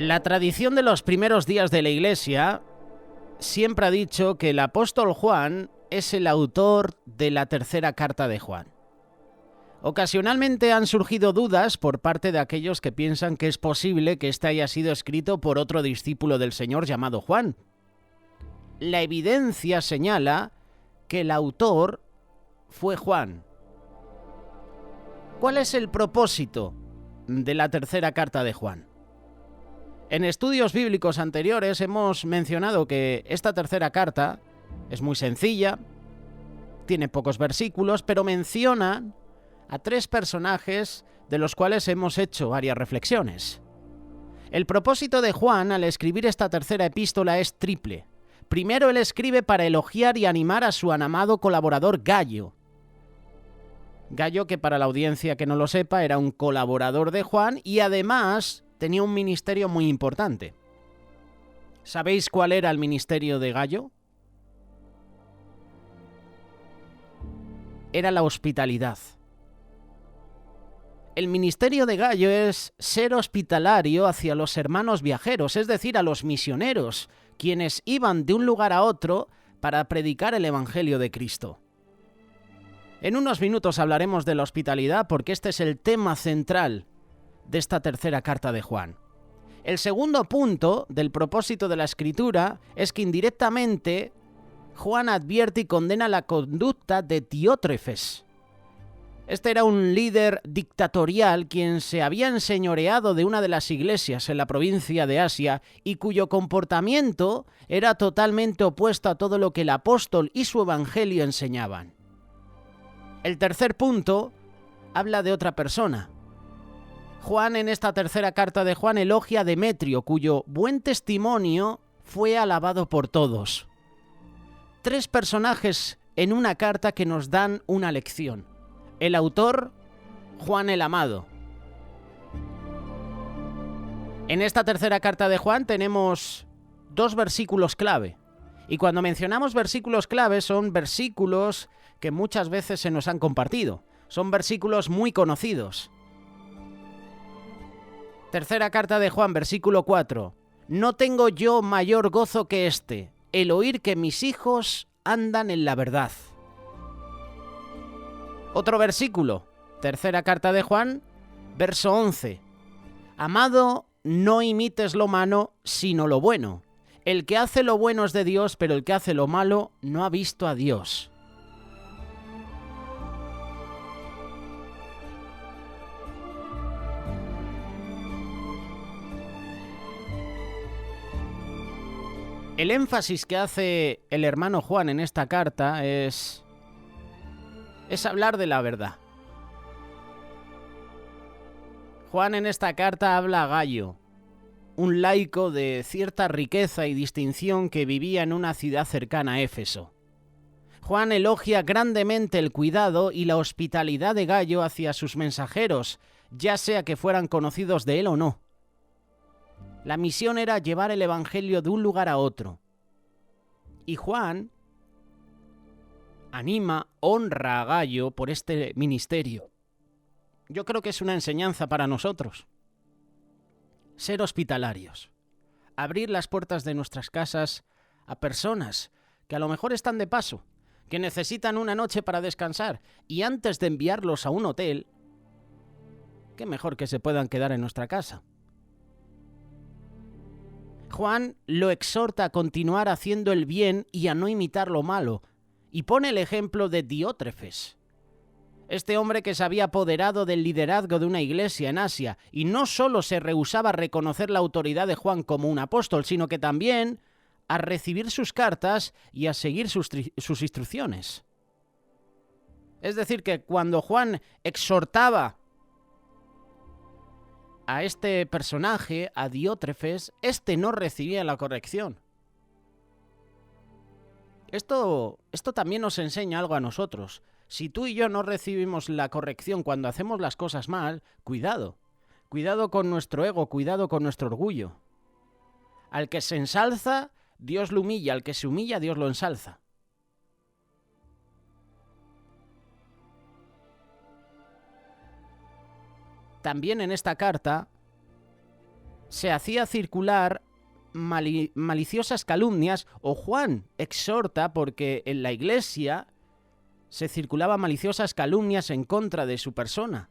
La tradición de los primeros días de la Iglesia siempre ha dicho que el apóstol Juan es el autor de la tercera carta de Juan. Ocasionalmente han surgido dudas por parte de aquellos que piensan que es posible que este haya sido escrito por otro discípulo del Señor llamado Juan. La evidencia señala que el autor fue Juan. ¿Cuál es el propósito de la tercera carta de Juan? En estudios bíblicos anteriores hemos mencionado que esta tercera carta es muy sencilla, tiene pocos versículos, pero menciona a tres personajes de los cuales hemos hecho varias reflexiones. El propósito de Juan al escribir esta tercera epístola es triple. Primero, él escribe para elogiar y animar a su amado colaborador Gayo. Gayo, que para la audiencia que no lo sepa, era un colaborador de Juan y además tenía un ministerio muy importante. ¿Sabéis cuál era el ministerio de Gayo? Era la hospitalidad. El ministerio de Gayo es ser hospitalario hacia los hermanos viajeros, es decir, a los misioneros, quienes iban de un lugar a otro para predicar el Evangelio de Cristo. En unos minutos hablaremos de la hospitalidad porque este es el tema central de esta tercera carta de Juan. El segundo punto del propósito de la Escritura es que indirectamente Juan advierte y condena la conducta de Diótrefes. Este era un líder dictatorial quien se había enseñoreado de una de las iglesias en la provincia de Asia y cuyo comportamiento era totalmente opuesto a todo lo que el apóstol y su evangelio enseñaban. El tercer punto habla de otra persona. Juan, en esta tercera carta de Juan, elogia a Demetrio, cuyo buen testimonio fue alabado por todos. Tres personajes en una carta que nos dan una lección. El autor, Juan el Amado. En esta tercera carta de Juan tenemos dos versículos clave. Y cuando mencionamos versículos clave son versículos que muchas veces se nos han compartido. Son versículos muy conocidos. Tercera carta de Juan, versículo 4. No tengo yo mayor gozo que este, el oír que mis hijos andan en la verdad. Otro versículo, tercera carta de Juan, verso 11. Amado, no imites lo malo, sino lo bueno. El que hace lo bueno es de Dios, pero el que hace lo malo no ha visto a Dios. El énfasis que hace el hermano Juan en esta carta es hablar de la verdad. Juan en esta carta habla a Gayo, un laico de cierta riqueza y distinción que vivía en una ciudad cercana a Éfeso. Juan elogia grandemente el cuidado y la hospitalidad de Gayo hacia sus mensajeros, ya sea que fueran conocidos de él o no. La misión era llevar el evangelio de un lugar a otro. Y Juan anima, honra a Gayo por este ministerio. Yo creo que es una enseñanza para nosotros. Ser hospitalarios. Abrir las puertas de nuestras casas a personas que a lo mejor están de paso, que necesitan una noche para descansar, y antes de enviarlos a un hotel, qué mejor que se puedan quedar en nuestra casa. Juan lo exhorta a continuar haciendo el bien y a no imitar lo malo, y pone el ejemplo de Diótrefes, este hombre que se había apoderado del liderazgo de una iglesia en Asia, y no solo se rehusaba a reconocer la autoridad de Juan como un apóstol, sino que también a recibir sus cartas y a seguir sus instrucciones. Es decir, que cuando Juan exhortaba a este personaje, a Diótrefes, este no recibía la corrección. Esto también nos enseña algo a nosotros. Si tú y yo no recibimos la corrección cuando hacemos las cosas mal, cuidado. Cuidado con nuestro ego, cuidado con nuestro orgullo. Al que se ensalza, Dios lo humilla. Al que se humilla, Dios lo ensalza. También en esta carta se hacía circular maliciosas calumnias, o Juan exhorta porque en la iglesia se circulaban maliciosas calumnias en contra de su persona.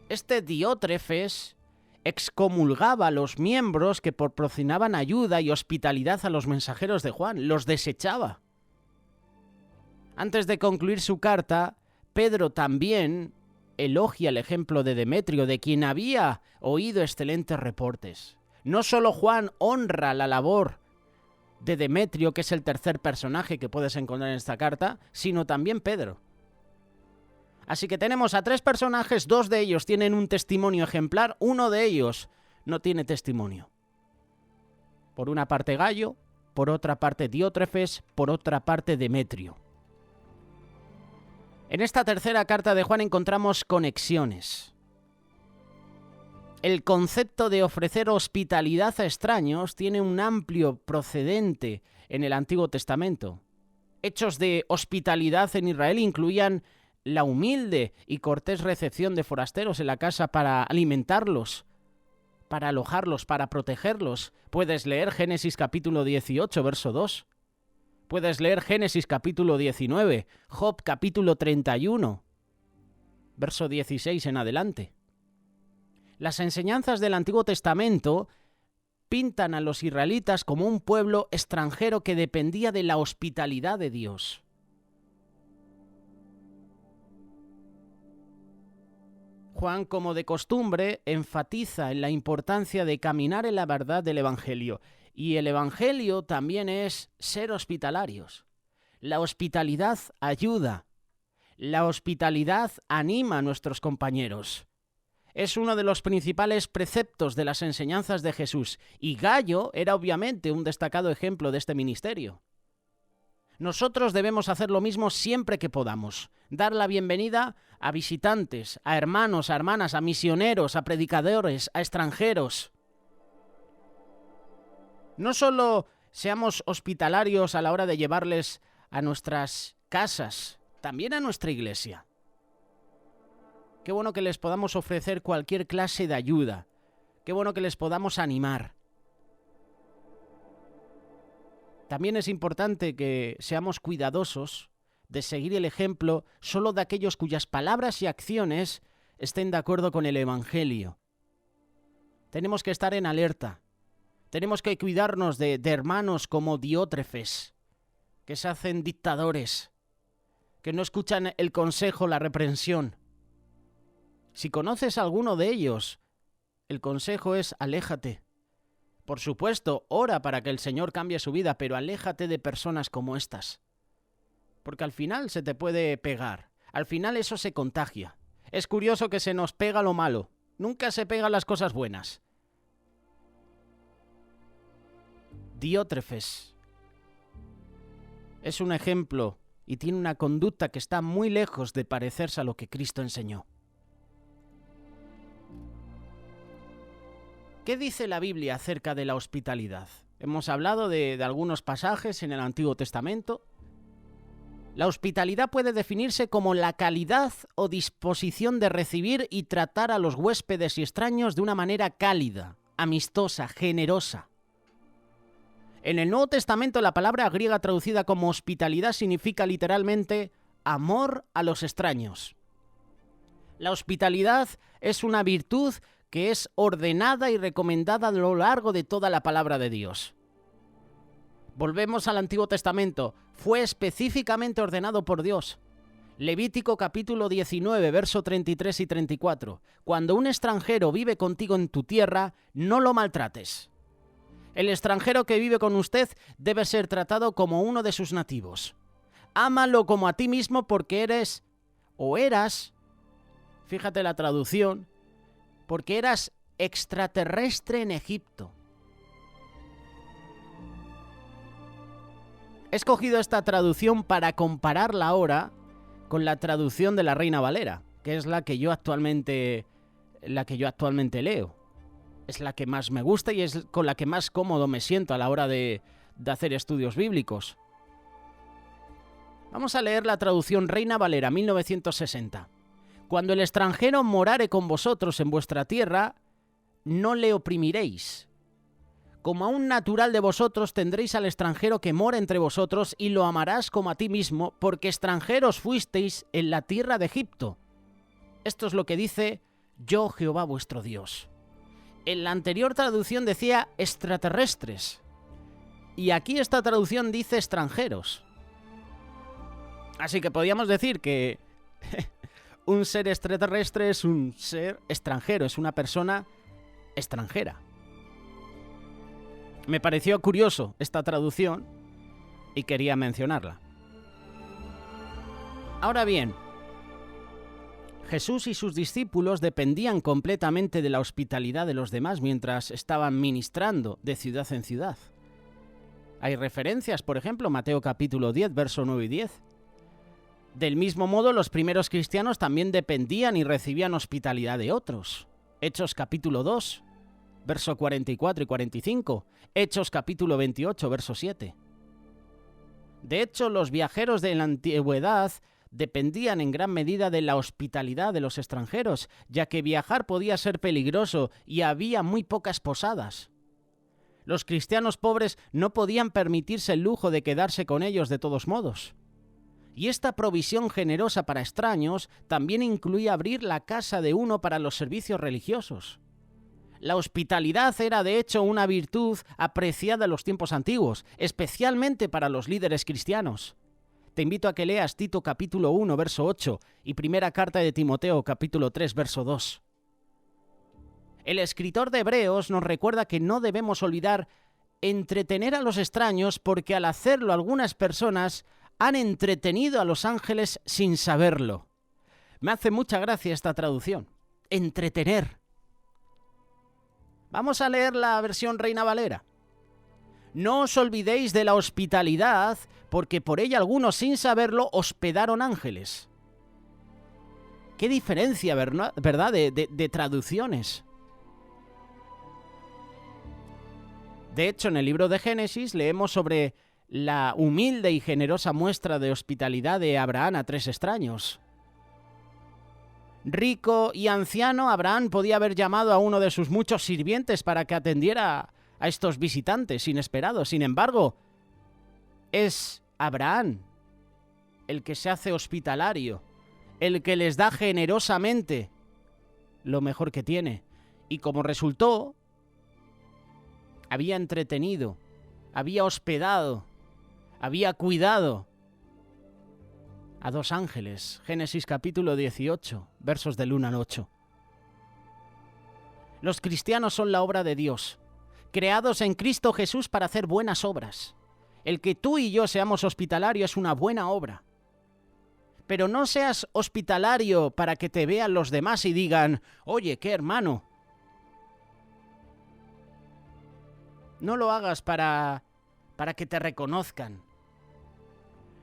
Este Diótrefes excomulgaba a los miembros que proporcionaban ayuda y hospitalidad a los mensajeros de Juan, los desechaba. Antes de concluir su carta, Pedro también elogia el ejemplo de Demetrio, de quien había oído excelentes reportes. No solo Juan honra la labor de Demetrio, que es el tercer personaje que puedes encontrar en esta carta, sino también Pedro. Así que tenemos a 3 personajes, 2 de ellos tienen un testimonio ejemplar, uno de ellos no tiene testimonio. Por una parte Gayo, por otra parte Diótrefes, por otra parte Demetrio. En esta tercera carta de Juan encontramos conexiones. El concepto de ofrecer hospitalidad a extraños tiene un amplio precedente en el Antiguo Testamento. Hechos de hospitalidad en Israel incluían la humilde y cortés recepción de forasteros en la casa para alimentarlos, para alojarlos, para protegerlos. Puedes leer Génesis capítulo 18, verso 2. Puedes leer Génesis capítulo 19, Job capítulo 31, verso 16 en adelante. Las enseñanzas del Antiguo Testamento pintan a los israelitas como un pueblo extranjero que dependía de la hospitalidad de Dios. Juan, como de costumbre, enfatiza en la importancia de caminar en la verdad del Evangelio. Y el Evangelio también es ser hospitalarios. La hospitalidad ayuda. La hospitalidad anima a nuestros compañeros. Es uno de los principales preceptos de las enseñanzas de Jesús. Y Gayo era obviamente un destacado ejemplo de este ministerio. Nosotros debemos hacer lo mismo siempre que podamos. Dar la bienvenida a visitantes, a hermanos, a hermanas, a misioneros, a predicadores, a extranjeros. No solo seamos hospitalarios a la hora de llevarles a nuestras casas, también a nuestra iglesia. Qué bueno que les podamos ofrecer cualquier clase de ayuda. Qué bueno que les podamos animar. También es importante que seamos cuidadosos de seguir el ejemplo solo de aquellos cuyas palabras y acciones estén de acuerdo con el Evangelio. Tenemos que estar en alerta. Tenemos que cuidarnos de hermanos como Diótrefes, que se hacen dictadores, que no escuchan el consejo, la reprensión. Si conoces a alguno de ellos, el consejo es aléjate. Por supuesto, ora para que el Señor cambie su vida, pero aléjate de personas como estas. Porque al final se te puede pegar. Al final eso se contagia. Es curioso que se nos pega lo malo. Nunca se pegan las cosas buenas. Diótrefes es un ejemplo y tiene una conducta que está muy lejos de parecerse a lo que Cristo enseñó. ¿Qué dice la Biblia acerca de la hospitalidad? Hemos hablado de algunos pasajes en el Antiguo Testamento. La hospitalidad puede definirse como la calidad o disposición de recibir y tratar a los huéspedes y extraños de una manera cálida, amistosa, generosa. En el Nuevo Testamento la palabra griega traducida como hospitalidad significa literalmente amor a los extraños. La hospitalidad es una virtud que es ordenada y recomendada a lo largo de toda la palabra de Dios. Volvemos al Antiguo Testamento. Fue específicamente ordenado por Dios. Levítico capítulo 19, verso 33 y 34. Cuando un extranjero vive contigo en tu tierra, no lo maltrates. El extranjero que vive con usted debe ser tratado como uno de sus nativos. Ámalo como a ti mismo porque eres o eras, fíjate la traducción, porque eras extraterrestre en Egipto. He escogido esta traducción para compararla ahora con la traducción de la Reina Valera, que es la que yo actualmente leo. Es la que más me gusta y es con la que más cómodo me siento a la hora de hacer estudios bíblicos. Vamos a leer la traducción Reina Valera, 1960. Cuando el extranjero morare con vosotros en vuestra tierra, no le oprimiréis. Como a un natural de vosotros tendréis al extranjero que mora entre vosotros y lo amarás como a ti mismo, porque extranjeros fuisteis en la tierra de Egipto. Esto es lo que dice yo Jehová vuestro Dios. En la anterior traducción decía extraterrestres. Y aquí esta traducción dice extranjeros. Así que podríamos decir que un ser extraterrestre es un ser extranjero, es una persona extranjera. Me pareció curioso esta traducción y quería mencionarla. Ahora bien, Jesús y sus discípulos dependían completamente de la hospitalidad de los demás mientras estaban ministrando de ciudad en ciudad. Hay referencias, por ejemplo, Mateo capítulo 10, verso 9 y 10. Del mismo modo, los primeros cristianos también dependían y recibían hospitalidad de otros. Hechos capítulo 2, verso 44 y 45. Hechos capítulo 28, verso 7. De hecho, los viajeros de la antigüedad dependían en gran medida de la hospitalidad de los extranjeros, ya que viajar podía ser peligroso y había muy pocas posadas. Los cristianos pobres no podían permitirse el lujo de quedarse con ellos de todos modos. Y esta provisión generosa para extraños también incluía abrir la casa de uno para los servicios religiosos. La hospitalidad era de hecho una virtud apreciada en los tiempos antiguos, especialmente para los líderes cristianos. Te invito a que leas Tito capítulo 1, verso 8 y primera carta de Timoteo capítulo 3, verso 2. El escritor de Hebreos nos recuerda que no debemos olvidar entretener a los extraños porque al hacerlo algunas personas han entretenido a los ángeles sin saberlo. Me hace mucha gracia esta traducción. Entretener. Vamos a leer la versión Reina Valera. No os olvidéis de la hospitalidad, porque por ella algunos sin saberlo hospedaron ángeles. Qué diferencia, ¿verdad? De traducciones. De hecho, en el libro de Génesis leemos sobre la humilde y generosa muestra de hospitalidad de Abraham a 3 extraños. Rico y anciano, Abraham podía haber llamado a uno de sus muchos sirvientes para que atendiera a estos visitantes inesperados. Sin embargo, es Abraham el que se hace hospitalario, el que les da generosamente lo mejor que tiene. Y como resultó, había entretenido, había hospedado, había cuidado a 2 ángeles. Génesis capítulo 18, versos del 1 al 8. Los cristianos son la obra de Dios, creados en Cristo Jesús para hacer buenas obras. El que tú y yo seamos hospitalarios es una buena obra. Pero no seas hospitalario para que te vean los demás y digan, oye, qué hermano. No lo hagas para que te reconozcan.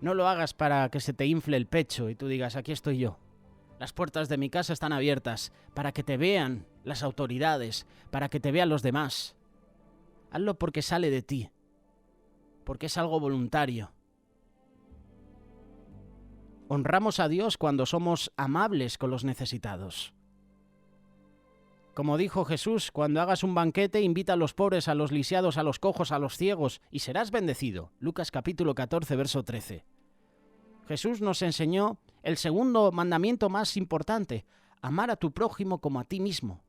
No lo hagas para que se te infle el pecho y tú digas, aquí estoy yo. Las puertas de mi casa están abiertas para que te vean las autoridades, para que te vean los demás. Hazlo porque sale de ti, porque es algo voluntario. Honramos a Dios cuando somos amables con los necesitados. Como dijo Jesús, cuando hagas un banquete, invita a los pobres, a los lisiados, a los cojos, a los ciegos, y serás bendecido. Lucas capítulo 14, verso 13. Jesús nos enseñó el segundo mandamiento más importante, amar a tu prójimo como a ti mismo.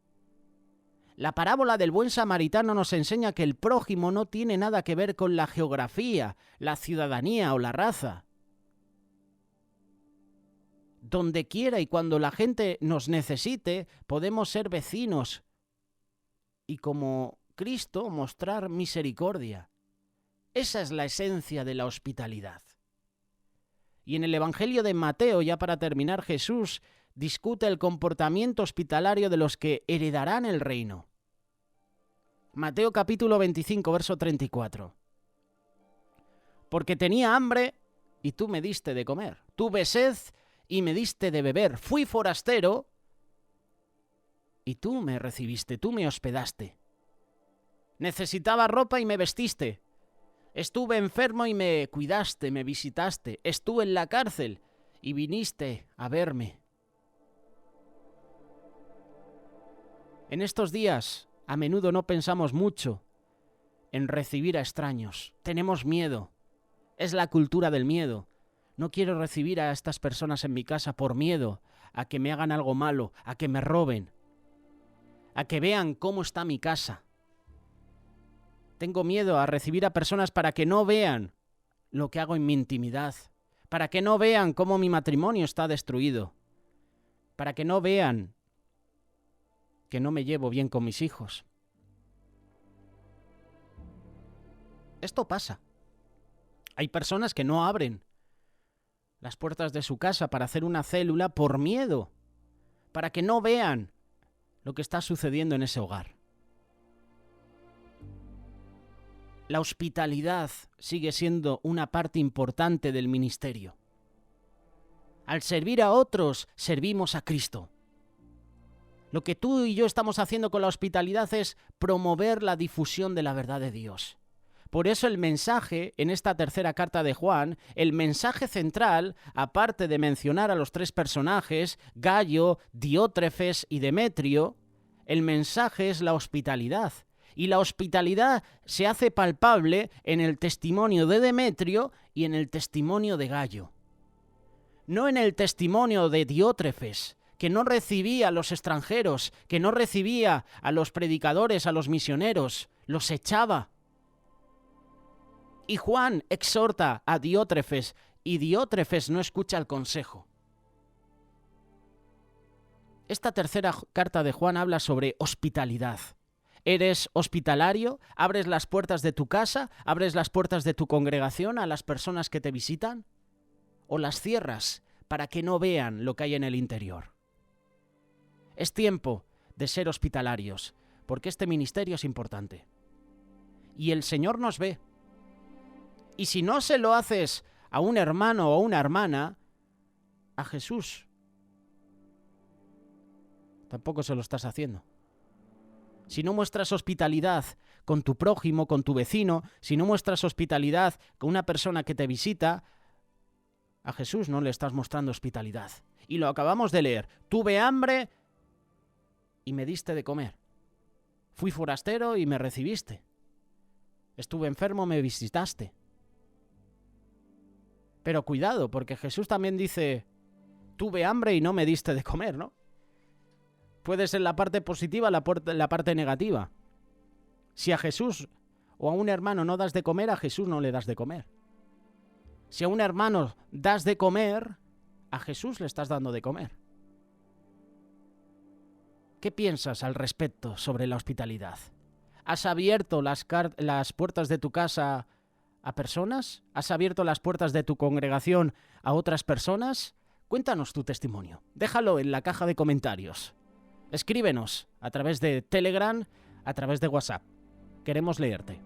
La parábola del buen samaritano nos enseña que el prójimo no tiene nada que ver con la geografía, la ciudadanía o la raza. Donde quiera y cuando la gente nos necesite, podemos ser vecinos y como Cristo mostrar misericordia. Esa es la esencia de la hospitalidad. Y en el Evangelio de Mateo, ya para terminar, Jesús discute el comportamiento hospitalario de los que heredarán el reino. Mateo capítulo 25, verso 34. Porque tenía hambre y tú me diste de comer. Tuve sed y me diste de beber. Fui forastero y tú me recibiste, tú me hospedaste. Necesitaba ropa y me vestiste. Estuve enfermo y me cuidaste, me visitaste. Estuve en la cárcel y viniste a verme. En estos días A menudo no pensamos mucho en recibir a extraños. Tenemos miedo. Es la cultura del miedo. No quiero recibir a estas personas en mi casa por miedo a que me hagan algo malo, a que me roben, a que vean cómo está mi casa. Tengo miedo a recibir a personas para que no vean lo que hago en mi intimidad, para que no vean cómo mi matrimonio está destruido, para que no vean que no me llevo bien con mis hijos. Esto pasa. Hay personas que no abren las puertas de su casa para hacer una célula por miedo, para que no vean lo que está sucediendo en ese hogar. La hospitalidad sigue siendo una parte importante del ministerio. Al servir a otros, servimos a Cristo. Lo que tú y yo estamos haciendo con la hospitalidad es promover la difusión de la verdad de Dios. Por eso el mensaje, en esta tercera carta de Juan, el mensaje central, aparte de mencionar a los tres personajes, Gayo, Diótrefes y Demetrio, el mensaje es la hospitalidad. Y la hospitalidad se hace palpable en el testimonio de Demetrio y en el testimonio de Gayo. No en el testimonio de Diótrefes, que no recibía a los extranjeros, que no recibía a los predicadores, a los misioneros, los echaba. Y Juan exhorta a Diótrefes, y Diótrefes no escucha el consejo. Esta tercera carta de Juan habla sobre hospitalidad. ¿Eres hospitalario? ¿Abres las puertas de tu casa? ¿Abres las puertas de tu congregación a las personas que te visitan? ¿O las cierras para que no vean lo que hay en el interior? Es tiempo de ser hospitalarios, porque este ministerio es importante. Y el Señor nos ve. Y si no se lo haces a un hermano o a una hermana, a Jesús tampoco se lo estás haciendo. Si no muestras hospitalidad con tu prójimo, con tu vecino, si no muestras hospitalidad con una persona que te visita, a Jesús no le estás mostrando hospitalidad. Y lo acabamos de leer. Tuve hambre y me diste de comer. Fui forastero y me recibiste. Estuve enfermo, me visitaste. Pero cuidado, porque Jesús también dice, tuve hambre y no me diste de comer, ¿no? Puede ser la parte positiva, la parte negativa. Si a Jesús o a un hermano no das de comer, a Jesús no le das de comer. Si a un hermano das de comer, a Jesús le estás dando de comer. ¿Qué piensas al respecto sobre la hospitalidad? ¿Has abierto las puertas de tu casa a personas? ¿Has abierto las puertas de tu congregación a otras personas? Cuéntanos tu testimonio. Déjalo en la caja de comentarios. Escríbenos a través de Telegram, a través de WhatsApp. Queremos leerte.